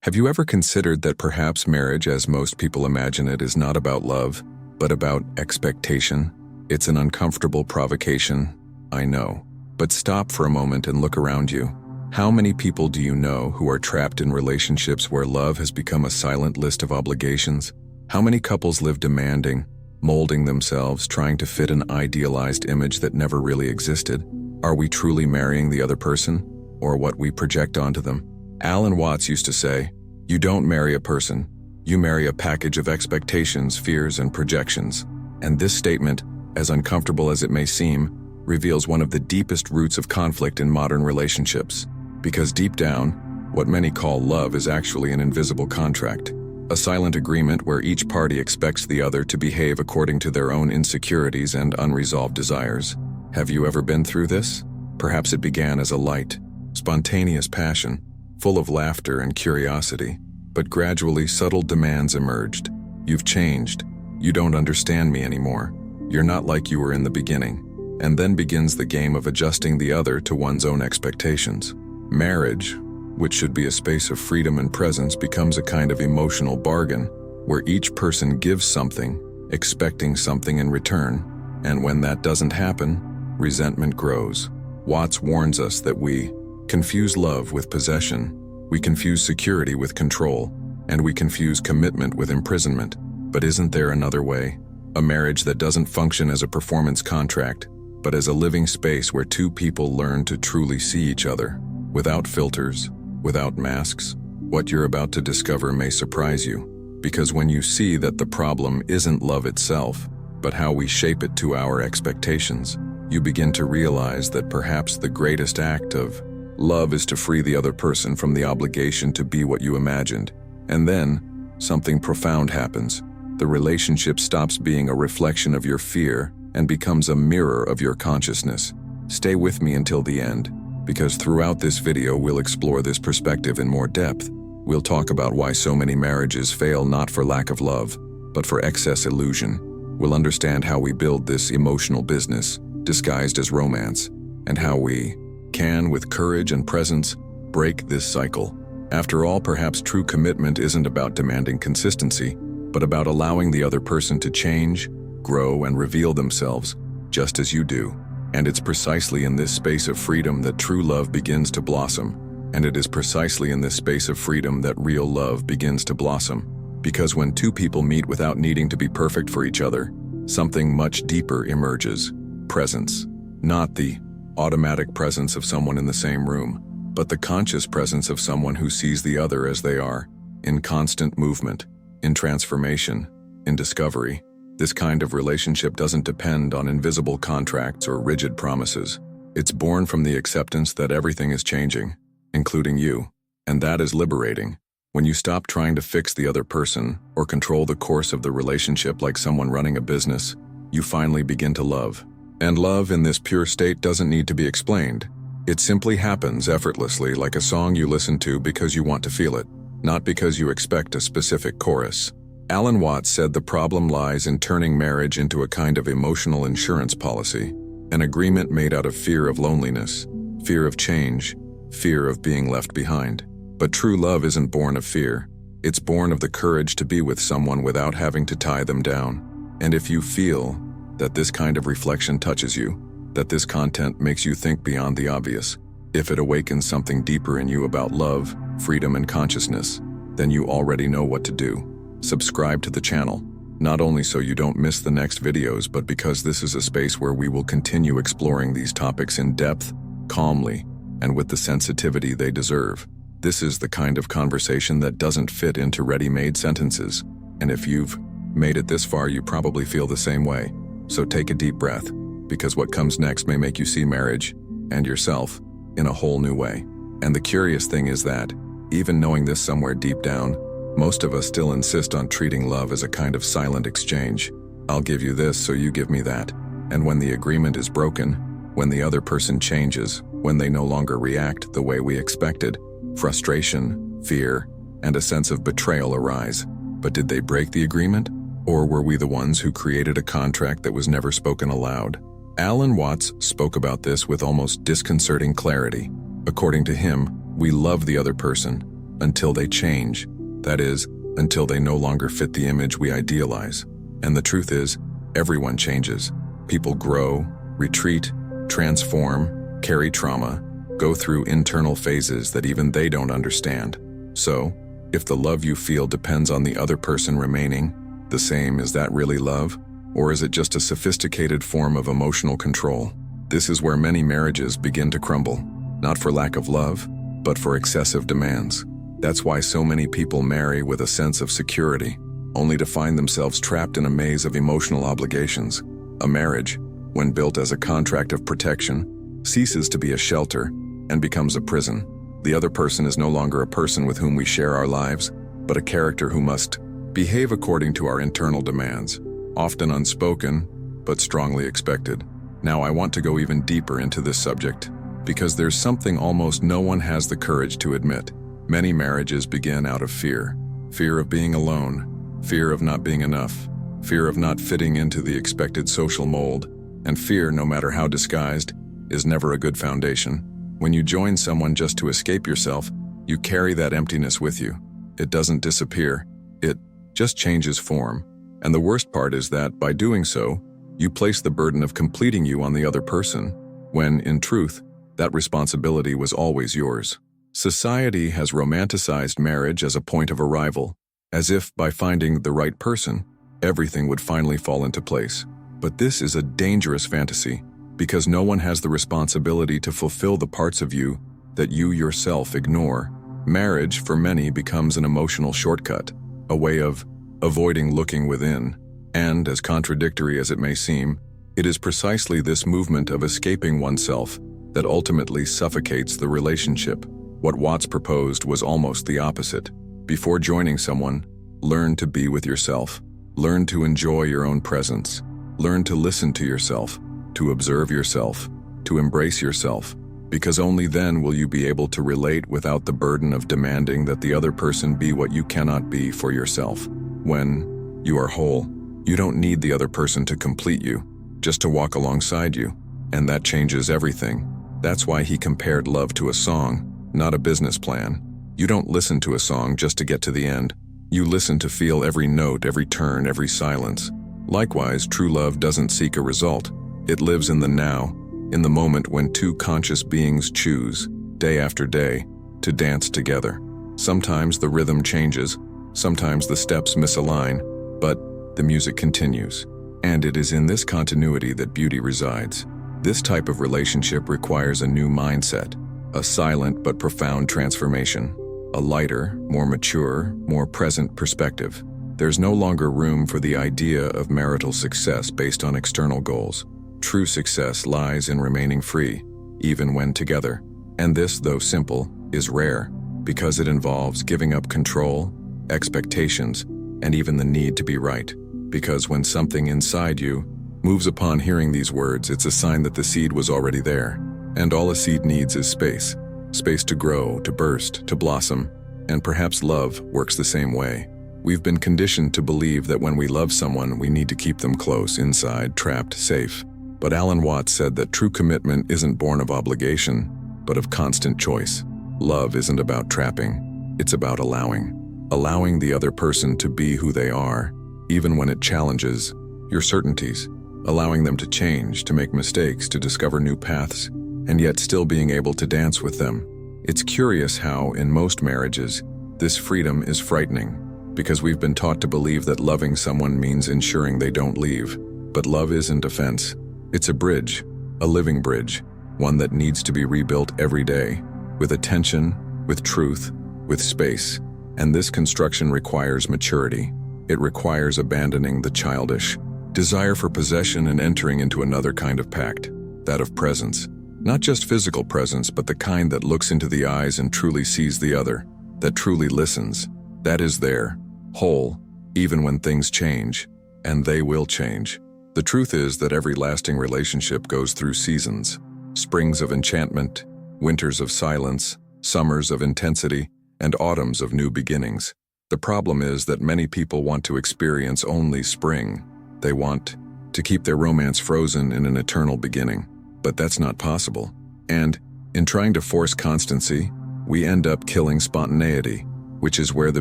Have you ever considered that perhaps marriage, as most people imagine it, is not about love, but about expectation? It's an uncomfortable provocation, I know. But stop for a moment and look around you. How many people do you know who are trapped in relationships where love has become a silent list of obligations? How many couples live demanding, molding themselves, trying to fit an idealized image that never really existed? Are we truly marrying the other person, or what we project onto them? Alan Watts used to say, "You don't marry a person, you marry a package of expectations, fears, and projections." And this statement, as uncomfortable as it may seem, reveals one of the deepest roots of conflict in modern relationships. Because deep down, what many call love is actually an invisible contract, a silent agreement where each party expects the other to behave according to their own insecurities and unresolved desires. Have you ever been through this? Perhaps it began as a light, spontaneous passion, full of laughter and curiosity, but gradually subtle demands emerged. You've changed. You don't understand me anymore. You're not like you were in the beginning. And then begins the game of adjusting the other to one's own expectations. Marriage, which should be a space of freedom and presence, becomes a kind of emotional bargain, where each person gives something, expecting something in return. And when that doesn't happen, resentment grows. Watts warns us that we confuse love with possession, we confuse security with control, and we confuse commitment with imprisonment. But isn't there another way? A marriage that doesn't function as a performance contract, but as a living space where two people learn to truly see each other, without filters, without masks. What you're about to discover may surprise you, because when you see that the problem isn't love itself, but how we shape it to our expectations, you begin to realize that perhaps the greatest act of love is to free the other person from the obligation to be what you imagined. And then, something profound happens. The relationship stops being a reflection of your fear and becomes a mirror of your consciousness. Stay with me until the end, because throughout this video we'll explore this perspective in more depth. We'll talk about why so many marriages fail not for lack of love, but for excess illusion. We'll understand how we build this emotional business, disguised as romance, and how we can, with courage and presence, break this cycle. After all, perhaps true commitment isn't about demanding consistency, but about allowing the other person to change, grow, and reveal themselves, just as you do. And it's precisely in this space of freedom that true love begins to blossom. And it is precisely in this space of freedom that real love begins to blossom. Because when two people meet without needing to be perfect for each other, something much deeper emerges. Presence. Not the automatic presence of someone in the same room, but the conscious presence of someone who sees the other as they are, in constant movement, in transformation, in discovery. This kind of relationship doesn't depend on invisible contracts or rigid promises. It's born from the acceptance that everything is changing, including you, and that is liberating. When you stop trying to fix the other person or control the course of the relationship like someone running a business, you finally begin to love. And love in this pure state doesn't need to be explained. It simply happens effortlessly, like a song you listen to because you want to feel it, not because you expect a specific chorus. Alan Watts said the problem lies in turning marriage into a kind of emotional insurance policy, an agreement made out of fear of loneliness, fear of change, fear of being left behind. But true love isn't born of fear. It's born of the courage to be with someone without having to tie them down. And if you feel that this kind of reflection touches you, that this content makes you think beyond the obvious, if it awakens something deeper in you about love, freedom, and consciousness, then you already know what to do. Subscribe to the channel, not only so you don't miss the next videos, but because this is a space where we will continue exploring these topics in depth, calmly, and with the sensitivity they deserve. This is the kind of conversation that doesn't fit into ready-made sentences, and if you've made it this far, you probably feel the same way. So take a deep breath, because what comes next may make you see marriage and yourself in a whole new way. And the curious thing is that, even knowing this somewhere deep down, most of us still insist on treating love as a kind of silent exchange. I'll give you this, so you give me that. And when the agreement is broken, when the other person changes, when they no longer react the way we expected, frustration, fear, and a sense of betrayal arise. But did they break the agreement? Or were we the ones who created a contract that was never spoken aloud? Alan Watts spoke about this with almost disconcerting clarity. According to him, we love the other person, until they change. That is, until they no longer fit the image we idealize. And the truth is, everyone changes. People grow, retreat, transform, carry trauma, go through internal phases that even they don't understand. So, if the love you feel depends on the other person remaining the same, is that really love? Or is it just a sophisticated form of emotional control? This is where many marriages begin to crumble, not for lack of love, but for excessive demands. That's why so many people marry with a sense of security, only to find themselves trapped in a maze of emotional obligations. A marriage, when built as a contract of protection, ceases to be a shelter and becomes a prison. The other person is no longer a person with whom we share our lives, but a character who must behave according to our internal demands, often unspoken, but strongly expected. Now I want to go even deeper into this subject, because there's something almost no one has the courage to admit. Many marriages begin out of fear. Fear of being alone, fear of not being enough, fear of not fitting into the expected social mold, and fear, no matter how disguised, is never a good foundation. When you join someone just to escape yourself, you carry that emptiness with you. It doesn't disappear, it just changes form. And the worst part is that, by doing so, you place the burden of completing you on the other person, when, in truth, that responsibility was always yours. Society has romanticized marriage as a point of arrival, as if by finding the right person, everything would finally fall into place. But this is a dangerous fantasy, because no one has the responsibility to fulfill the parts of you that you yourself ignore. Marriage, for many, becomes an emotional shortcut, a way of avoiding looking within. And, as contradictory as it may seem, it is precisely this movement of escaping oneself that ultimately suffocates the relationship. What Watts proposed was almost the opposite. Before joining someone, learn to be with yourself. Learn to enjoy your own presence. Learn to listen to yourself, to observe yourself, to embrace yourself, because only then will you be able to relate without the burden of demanding that the other person be what you cannot be for yourself. When you are whole, you don't need the other person to complete you, just to walk alongside you, and that changes everything. That's why he compared love to a song, not a business plan. You don't listen to a song just to get to the end. You listen to feel every note, every turn, every silence. Likewise, true love doesn't seek a result. It lives in the now, in the moment when two conscious beings choose, day after day, to dance together. Sometimes the rhythm changes, sometimes the steps misalign, but the music continues. And it is in this continuity that beauty resides. This type of relationship requires a new mindset, a silent but profound transformation, a lighter, more mature, more present perspective. There's no longer room for the idea of marital success based on external goals. True success lies in remaining free, even when together. And this, though simple, is rare, because it involves giving up control, expectations, and even the need to be right. Because when something inside you moves upon hearing these words, it's a sign that the seed was already there. And all a seed needs is space. Space to grow, to burst, to blossom. And perhaps love works the same way. We've been conditioned to believe that when we love someone, we need to keep them close, inside, trapped, safe. But Alan Watts said that true commitment isn't born of obligation, but of constant choice. Love isn't about trapping, it's about allowing. Allowing the other person to be who they are, even when it challenges your certainties. Allowing them to change, to make mistakes, to discover new paths, and yet still being able to dance with them. It's curious how, in most marriages, this freedom is frightening, because we've been taught to believe that loving someone means ensuring they don't leave. But love isn't a fence. It's a bridge, a living bridge, one that needs to be rebuilt every day, with attention, with truth, with space. And this construction requires maturity. It requires abandoning the childish desire for possession and entering into another kind of pact, that of presence. Not just physical presence, but the kind that looks into the eyes and truly sees the other, that truly listens, that is there, whole, even when things change, and they will change. The truth is that every lasting relationship goes through seasons, springs of enchantment, winters of silence, summers of intensity, and autumns of new beginnings. The problem is that many people want to experience only spring. They want to keep their romance frozen in an eternal beginning. But that's not possible. And, in trying to force constancy, we end up killing spontaneity. which is where the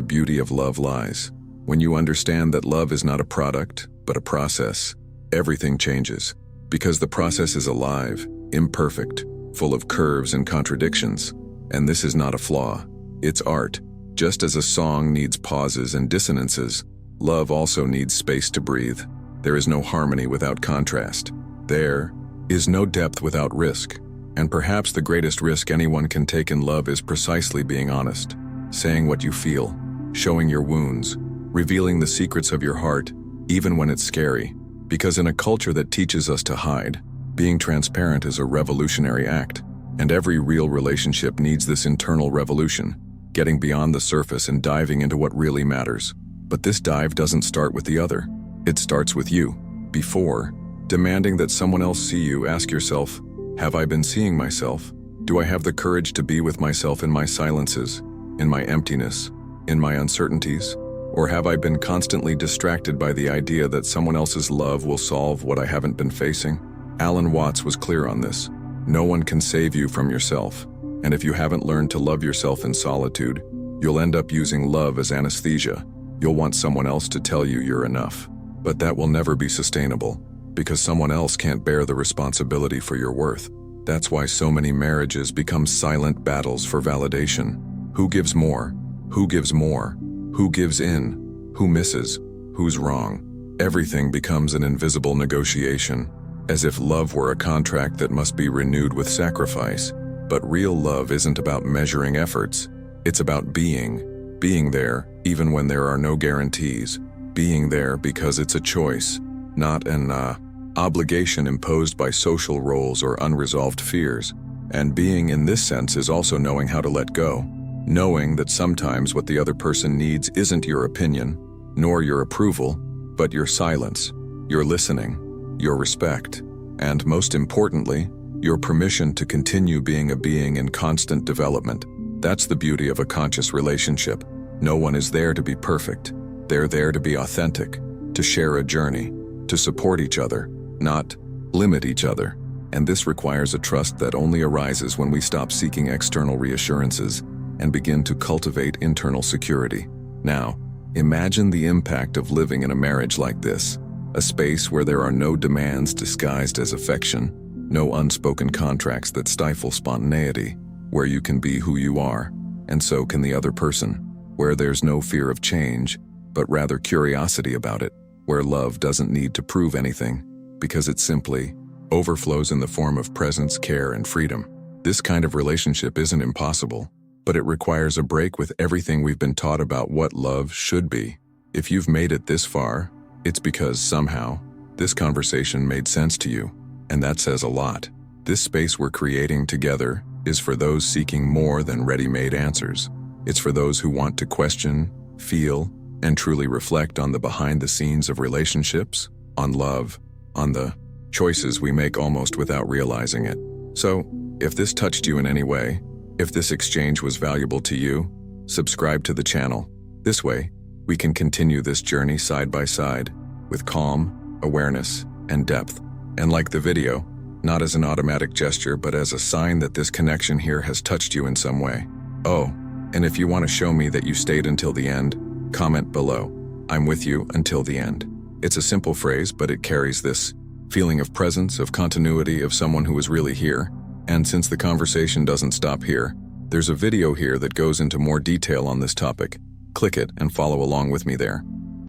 beauty of love lies. When you understand that love is not a product, but a process, everything changes. Because the process is alive, imperfect, full of curves and contradictions. And this is not a flaw, it's art. Just as a song needs pauses and dissonances, love also needs space to breathe. There is no harmony without contrast. There is no depth without risk. And perhaps the greatest risk anyone can take in love is precisely being honest, saying what you feel, showing your wounds, revealing the secrets of your heart, even when it's scary. Because in a culture that teaches us to hide, being transparent is a revolutionary act. And every real relationship needs this internal revolution, getting beyond the surface and diving into what really matters. But this dive doesn't start with the other. It starts with you. Before demanding that someone else see you, ask yourself, have I been seeing myself? Do I have the courage to be with myself in my silences, in my emptiness, in my uncertainties? Or have I been constantly distracted by the idea that someone else's love will solve what I haven't been facing? Alan Watts was clear on this. No one can save you from yourself. And if you haven't learned to love yourself in solitude, you'll end up using love as anesthesia. You'll want someone else to tell you you're enough. But that will never be sustainable, because someone else can't bear the responsibility for your worth. That's why so many marriages become silent battles for validation. Who gives more? Who gives more? Who gives in? Who misses? Who's wrong? Everything becomes an invisible negotiation, as if love were a contract that must be renewed with sacrifice. But real love isn't about measuring efforts. It's about being there, even when there are no guarantees. Being there because it's a choice, not an obligation imposed by social roles or unresolved fears. And being in this sense is also knowing how to let go. Knowing that sometimes what the other person needs isn't your opinion, nor your approval, but your silence, your listening, your respect, and most importantly, your permission to continue being a being in constant development. That's the beauty of a conscious relationship. No one is there to be perfect. They're there to be authentic, to share a journey, to support each other, not limit each other. And this requires a trust that only arises when we stop seeking external reassurances and begin to cultivate internal security. Now, imagine the impact of living in a marriage like this, a space where there are no demands disguised as affection, no unspoken contracts that stifle spontaneity, where you can be who you are, and so can the other person, where there's no fear of change, but rather curiosity about it, where love doesn't need to prove anything, because it simply overflows in the form of presence, care, and freedom. This kind of relationship isn't impossible, but it requires a break with everything we've been taught about what love should be. If you've made it this far, it's because somehow this conversation made sense to you, and that says a lot. This space we're creating together is for those seeking more than ready-made answers. It's for those who want to question, feel, and truly reflect on the behind-the-scenes of relationships, on love, on the choices we make almost without realizing it. So, if this touched you in any way, if this exchange was valuable to you, subscribe to the channel. This way, we can continue this journey side by side, with calm, awareness, and depth. And like the video, not as an automatic gesture, but as a sign that this connection here has touched you in some way. Oh, and if you want to show me that you stayed until the end, comment below. I'm with you until the end. It's a simple phrase, but it carries this feeling of presence, of continuity, of someone who is really here. And since the conversation doesn't stop here, there's a video here that goes into more detail on this topic. Click it and follow along with me there.